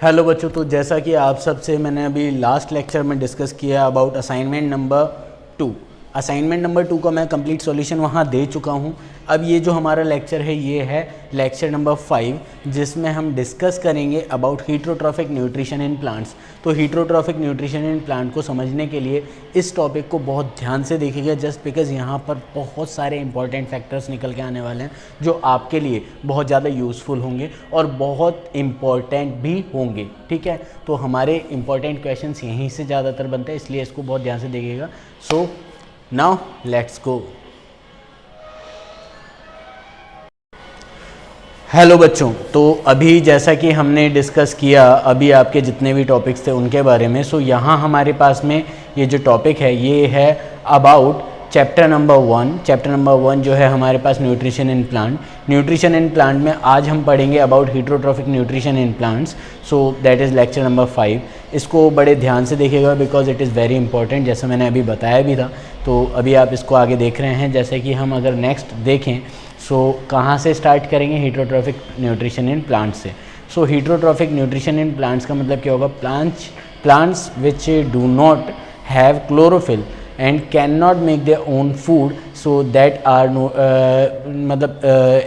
Hello बच्चों, तो जैसा कि आप सबसे मैंने अभी लास्ट लेक्चर में डिस्कस किया about assignment number 2। Assignment number 2 का मैं कंप्लीट सॉल्यूशन वहाँ दे चुका हूँ। अब ये जो हमारा लेक्चर है ये है लेक्चर नंबर 5, जिसमें हम डिस्कस करेंगे about heterotrophic nutrition in plants. तो हीटरोट्रॉफिक न्यूट्रिशन इन प्लांट को समझने के लिए इस टॉपिक को बहुत ध्यान से देखिएगा, जस्ट बिकॉज यहाँ पर बहुत सारे इंपॉर्टेंट फैक्टर्स निकल के आने वाले हैं जो आपके लिए बहुत ज़्यादा यूज़फुल होंगे और बहुत इम्पॉर्टेंट भी होंगे। ठीक है, तो हमारे इंपॉर्टेंट क्वेश्चंस यहीं से ज़्यादातर बनते हैं, इसलिए इसको बहुत ध्यान से देखिएगा। So now let's go. Hello बच्चों, तो अभी जैसा कि हमने डिस्कस किया अभी आपके जितने भी टॉपिक्स थे उनके बारे में, सो यहाँ हमारे पास में ये जो टॉपिक है ये है about chapter number 1। Chapter number 1 जो है हमारे पास nutrition in plant. Nutrition in plant में आज हम पढ़ेंगे about heterotrophic nutrition in plants. So that is lecture number 5। इसको बड़े ध्यान से देखिएगा because it is very important, जैसा मैंने अभी बताया भी था। तो अभी आप इसको आगे देख रहे हैं। जैसे कि हम अगर नेक्स्ट देखें, सो कहाँ से स्टार्ट करेंगे? हीटरोट्रॉफिक न्यूट्रिशन इन प्लांट्स से। So heterotrophic nutrition in plants का मतलब क्या होगा? Plants which do not have chlorophyll and can not make their own food, so that are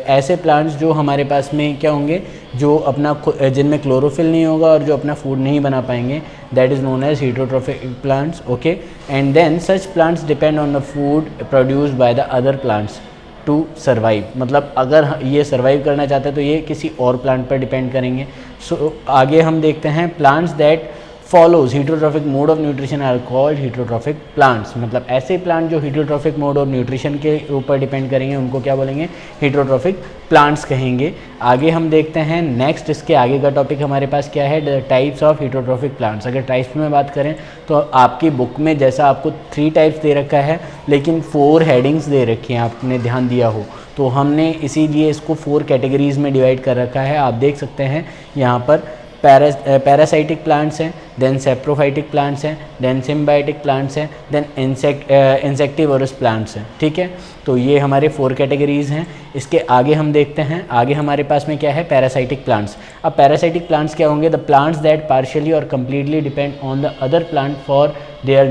ऐसे प्लांट्स जो हमारे पास में क्या होंगे, जो अपना जिनमें क्लोरोफिल नहीं होगा और जो अपना फूड नहीं बना पाएंगे, that is known as heterotrophic plants. Okay, and then such plants depend on the food produced by the other plants to survive. मतलब अगर ये सर्वाइव करना चाहते हैं तो ये किसी और प्लांट पर डिपेंड करेंगे। सो आगे हम देखते हैं plants that follows heterotrophic mode of nutrition are called heterotrophic plants. मतलब ऐसे प्लांट जो हीटरोट्रॉफिक मोड ऑफ न्यूट्रिशन के ऊपर डिपेंड करेंगे उनको क्या बोलेंगे? हीटरोट्रॉफिक प्लांट्स कहेंगे। आगे हम देखते हैं नेक्स्ट, इसके आगे का टॉपिक हमारे पास क्या है? The types of heterotrophic plants. अगर टाइप्स में बात करें तो आपकी बुक में जैसा आपको 3 टाइप्स दे रखा है, लेकिन 4 हेडिंग्स दे रखी हैं, आपने ध्यान दिया हो तो हमने इसीलिए इसको 4 कैटेगरीज में डिवाइड कर रखा है। आप देख सकते हैं यहाँ पर पैरासाइटिक प्लांट्स हैं, देन सेप्रोफाइटिक प्लांट्स हैं, देन सिम्बायोटिक प्लांट्स हैं, देन इंसेक्टिवोरस प्लांट्स हैं। ठीक है, तो ये हमारे 4 कैटेगरीज हैं। इसके आगे हम देखते हैं, आगे हमारे पास में क्या है? Parasitic plants. अब पैरासाइटिक प्लांट्स क्या होंगे? द प्लांट्स दैट पार्शियली और completely depend on the other plant for their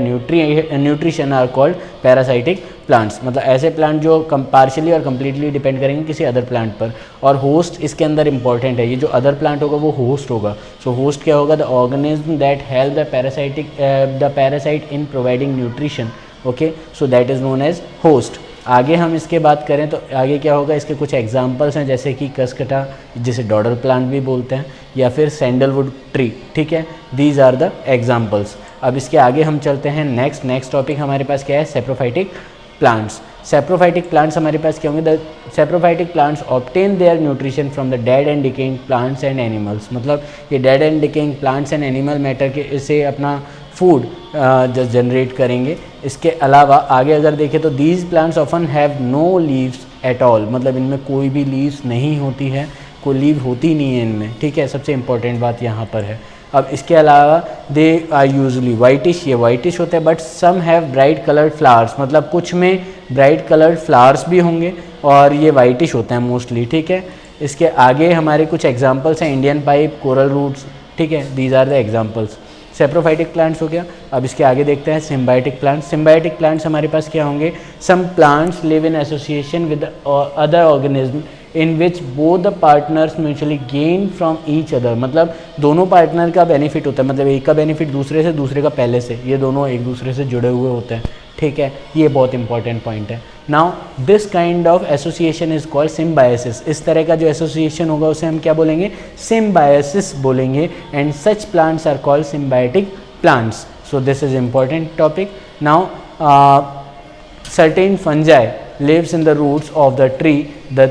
nutrition are called parasitic plants. मतलब ऐसे प्लांट जो पार्शियली और कंप्लीटली डिपेंड करेंगे किसी अदर प्लांट पर। और होस्ट इसके अंदर इंपॉर्टेंट है, ये जो अदर प्लांट होगा वो होस्ट होगा। सो होस्ट क्या होगा? The organism that help the parasite in providing nutrition. Okay, so that is known as host. आगे हम इसके बात करें तो आगे क्या होगा? इसके कुछ एग्जांपल्स हैं, जैसे कि कसकटा, जिसे डॉडर प्लांट भी बोलते हैं, या फिर सैंडलवुड ट्री। ठीक है, दीज आर द एग्जांपल्स। अब इसके आगे हम चलते हैं नेक्स्ट टॉपिक हमारे पास क्या है? Saprophytic plants. सेप्रोफाइटिक प्लांट्स हमारे पास क्या होंगे? The saprophytic plants obtain their nutrition from the dead and decaying plants and animals. मतलब ये dead and decaying plants and animal matter के से अपना फूड जनरेट करेंगे। इसके अलावा आगे अगर देखें तो these plants often have no leaves at all. मतलब इनमें कोई भी लीव्स नहीं होती है, कोई लीव होती नहीं है इनमें। ठीक है, सबसे इंपॉर्टेंट बात यहाँ पर है। अब इसके अलावा दे आर यूजली वाइटिश, ये वाइटिश होते हैं, but some have bright coloured flowers. मतलब कुछ में ब्राइट कलर्ड फ्लावर्स भी होंगे और ये वाइटिश होते हैं मोस्टली। ठीक है, इसके आगे हमारे कुछ एग्जांपल्स हैं, इंडियन पाइप, कोरल रूट्स। ठीक है, these are the examples. Saprophytic plants हो गया। अब इसके आगे देखते हैं सिम्बायोटिक प्लांट्स। सिम्बायोटिक प्लांट्स हमारे पास क्या होंगे? Some plants live in association with other organism in which both the partners mutually gain from each other. मतलब दोनों पार्टनर का बेनिफिट होता है, मतलब एक का बेनिफिट दूसरे से, दूसरे का पहले से, ये दोनों एक दूसरे से जुड़े हुए होते हैं। ठीक है, ये बहुत इंपॉर्टेंट पॉइंट है। Now this kind of association is called symbiosis. इस तरह का जो एसोसिएशन होगा उसे हम क्या बोलेंगे? सिम्बायोसिस बोलेंगे। And such plants are called symbiotic plants. So this is important topic. Now certain fungi lives in the roots of the tree. The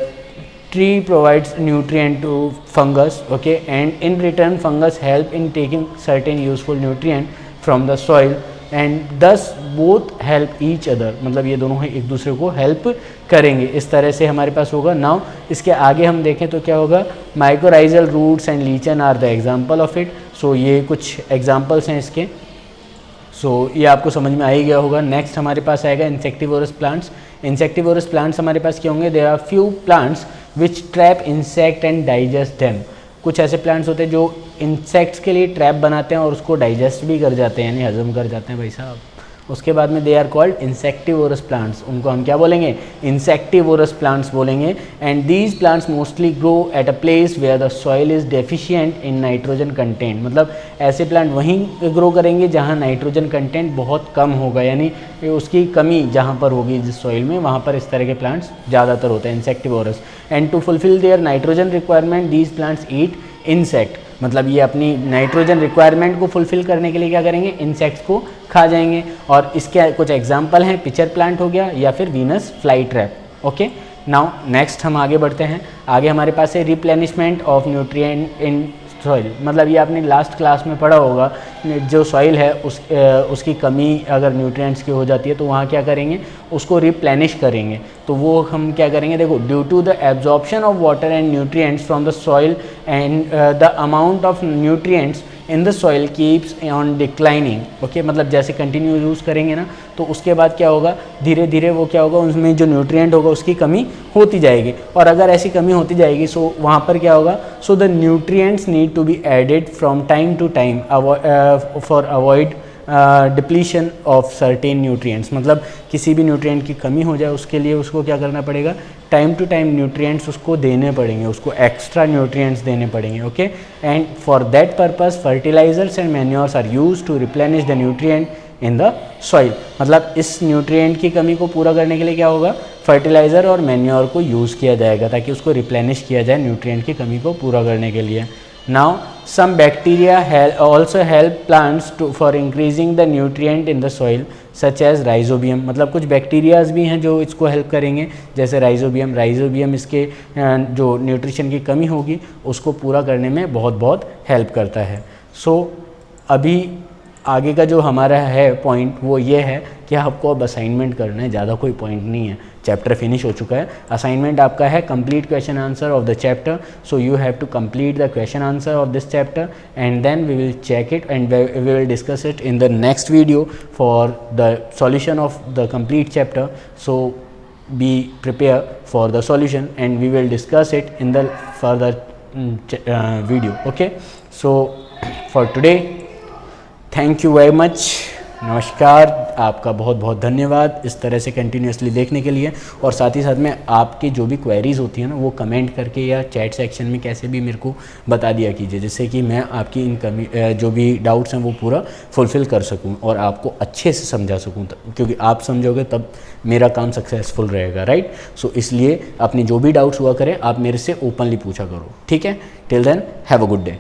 tree provides nutrient to fungus, okay, and in return fungus help in taking certain useful nutrient from the soil and thus both help each other. मतलब ये दोनों एक दूसरे को help करेंगे। इस तरह से हमारे पास होगा। नाउ इसके आगे हम देखें तो क्या होगा? Mycorrhizal roots and lichen are the example of it. So ये कुछ एग्जाम्पल्स हैं इसके। सो ये आपको समझ में आ ही गया होगा। नेक्स्ट हमारे पास आएगा इंसेक्टिवोरस प्लांट्स। इंसेक्टिवोरस प्लांट्स हमारे पास क्या होंगे? There are few plants which trap insect and digest them. कुछ ऐसे प्लांट्स होते हैं जो इंसेक्ट्स के लिए ट्रैप बनाते हैं और उसको डाइजेस्ट भी कर जाते हैं, यानी हजम कर जाते हैं भाई साहब। उसके बाद में they are called insectivorous plants, उनको हम क्या बोलेंगे, इंसेक्टिवोरस प्लांट्स बोलेंगे। And these plants mostly grow at a place where the soil is deficient in nitrogen content, मतलब ऐसे प्लांट वहीं ग्रो करेंगे जहाँ नाइट्रोजन कंटेंट बहुत कम होगा, यानी उसकी कमी जहाँ पर होगी जिस सॉइल में, वहाँ पर इस तरह के प्लांट्स ज़्यादातर होते हैं, insectivorous. And to fulfil their nitrogen requirement these plants eat insect, मतलब ये अपनी नाइट्रोजन रिक्वायरमेंट को फुलफिल करने के लिए क्या करेंगे, इंसेक्ट्स को खा जाएंगे। और इसके कुछ एग्जांपल हैं, पिचर प्लांट हो गया या फिर Venus fly trap. Okay, now next हम आगे बढ़ते हैं। आगे हमारे पास है replenishment of nutrient in soil, मतलब ये आपने लास्ट क्लास में पढ़ा होगा, जो सॉइल है उसकी कमी अगर न्यूट्रिएंट्स की हो जाती है तो वहाँ क्या करेंगे, उसको रिप्लेनिश करेंगे। तो वो हम क्या करेंगे, देखो, due to the absorption of water and nutrients from the soil and the amount of nutrients in the soil keeps on declining. Okay, मतलब जैसे कंटिन्यू यूज़ करेंगे ना तो उसके बाद क्या होगा, धीरे धीरे वो क्या होगा, उसमें जो न्यूट्रिएंट होगा उसकी कमी होती जाएगी। और अगर ऐसी कमी होती जाएगी सो वहाँ पर क्या होगा, so the nutrients need to be added from time to time for avoid depletion of certain nutrients, मतलब किसी भी न्यूट्रिएंट की कमी हो जाए उसके लिए उसको क्या करना पड़ेगा, टाइम टू टाइम न्यूट्रिएंट्स उसको देने पड़ेंगे, उसको एक्स्ट्रा न्यूट्रिएंट्स देने पड़ेंगे। Okay, and for that purpose fertilisers and manures are use to replenish the nutrient in the soil, मतलब इस न्यूट्रिएंट की कमी को पूरा करने के लिए क्या होगा, फर्टिलाइज़र और मैन्योर को यूज़ किया जाएगा ताकि उसको रिप्लेनिश किया जाए न्यूट्रिएंट की कमी को पूरा करने के लिए। Now some bacteria also help plants for increasing the nutrient in the soil such as rhizobium, मतलब कुछ बैक्टीरियाज भी हैं जो इसको हेल्प करेंगे, जैसे राइजोबियम इसके जो न्यूट्रिशन की कमी होगी उसको पूरा करने में बहुत हेल्प करता है। सो अभी आगे का जो हमारा है पॉइंट वो ये है कि आपको अब असाइनमेंट करना है, ज़्यादा कोई पॉइंट नहीं है, चैप्टर फिनिश हो चुका है। असाइनमेंट आपका है complete question answer of the chapter, so you have to complete the question answer of this chapter and then we will check it and we will discuss it in the next video for the solution of the complete chapter. So be prepared for the solution and we will discuss it in the further video. Okay, so for today thank you very much, नमस्कार, आपका बहुत बहुत धन्यवाद इस तरह से continuously देखने के लिए। और साथ ही साथ में आपकी जो भी क्वेरीज़ होती हैं ना वो कमेंट करके या चैट सेक्शन में कैसे भी मेरे को बता दिया कीजिए, जिससे कि मैं आपकी इन जो भी डाउट्स हैं वो पूरा फुलफ़िल कर सकूं और आपको अच्छे से समझा सकूं, क्योंकि आप समझोगे तब मेरा काम सक्सेसफुल रहेगा, राइट। सो इसलिए अपने जो भी डाउट्स हुआ करें आप मेरे से ओपनली पूछा करो, ठीक है। Till then have a good day.